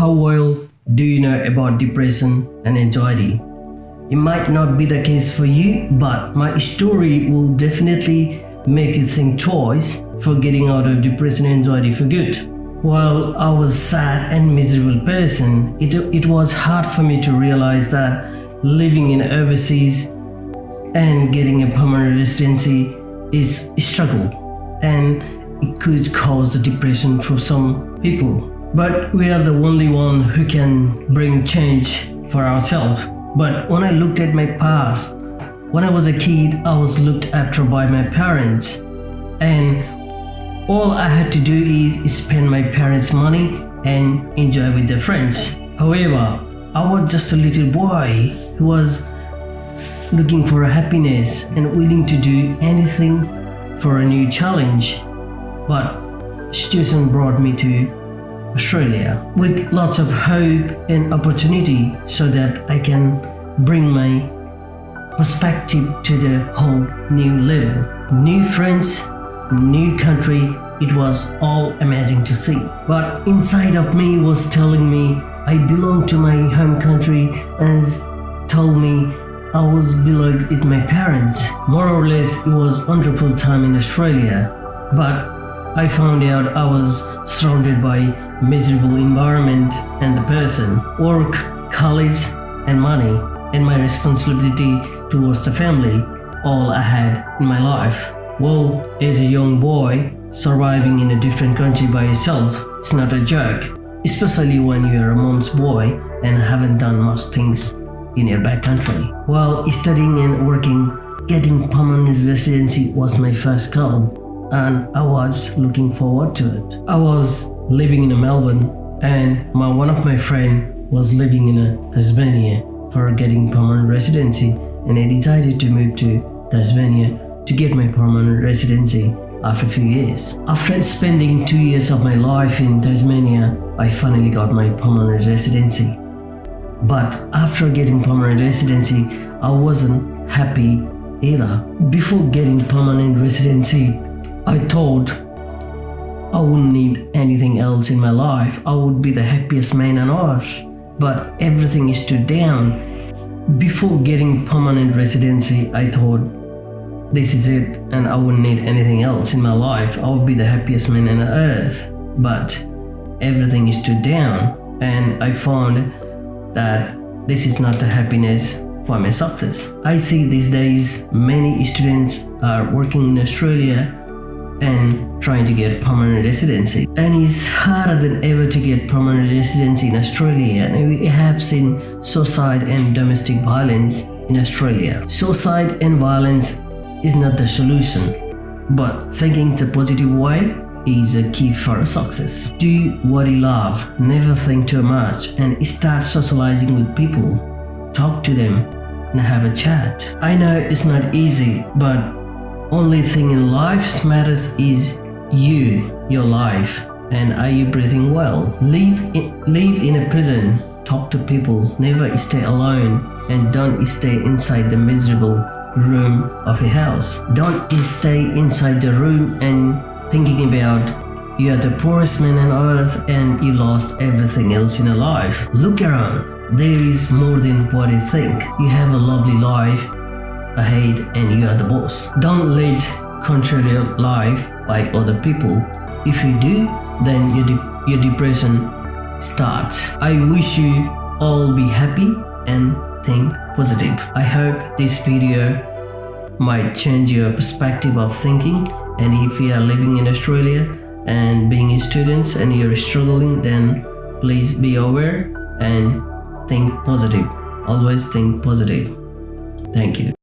How well do you know about depression and anxiety? It might not be the case for you, but my story will definitely make you think twice for getting out of depression and anxiety for good. While I was sad and miserable person, it was hard for me to realize that living in overseas and getting a permanent residency is a struggle, and it could cause the depression for some people. But we are the only one who can bring change for ourselves. But when I looked at my past, when I was a kid, I was looked after by my parents, and all I had to do is spend my parents' money and enjoy with their friends. However, I was just a little boy who was looking for happiness and willing to do anything for a new challenge. But situation brought me to Australia with lots of hope and opportunity so that I can bring my perspective to the whole new level. New friends, new country, it was all amazing to see. But inside of me was telling me I belong to my home country and told me I was belong with my parents. More or less, it was wonderful time in Australia, but I found out I was surrounded by miserable environment and the person, work, college, and money, and my responsibility towards the family, all I had in my life. Well, as a young boy, surviving in a different country by yourself is not a joke, especially when you're a mom's boy and haven't done much things in your back country. While studying and working, getting permanent residency was my first goal, and I was looking forward to it. I was living in Melbourne, and one of my friends was living in Tasmania for getting permanent residency, and I decided to move to Tasmania to get my permanent residency after a few years. After spending 2 years of my life in Tasmania, I finally got my permanent residency. But after getting permanent residency, I wasn't happy either. Before getting permanent residency, I thought I wouldn't need anything else in my life. I would be the happiest man on earth. But everything is too down. Before getting permanent residency, I thought this is it and I wouldn't need anything else in my life. I would be the happiest man on earth. But everything is too down, and I found that this is not the happiness for my success. I see these days many students are working in Australia and trying to get permanent residency, and it's harder than ever to get permanent residency in Australia. And we have seen suicide and domestic violence in Australia. Suicide and violence is not the solution, but thinking the positive way is a key for success. Do what you love, never think too much, and start socializing with people. Talk to them and have a chat. I know it's not easy, but only thing in life matters is you, your life, and are you breathing well? Live in a prison, talk to people, never stay alone, and don't stay inside the miserable room of a house. Don't stay inside the room and thinking about you are the poorest man on earth and you lost everything else in your life. Look around. There is more than what you think. You have a lovely life ahead and you are the boss. Don't let control your life by other people. If you do, then your depression starts. I wish you all be happy and think positive. I hope this video might change your perspective of thinking, and if you are living in Australia and being students and you're struggling, then please be aware and think positive. Always think positive. Thank you.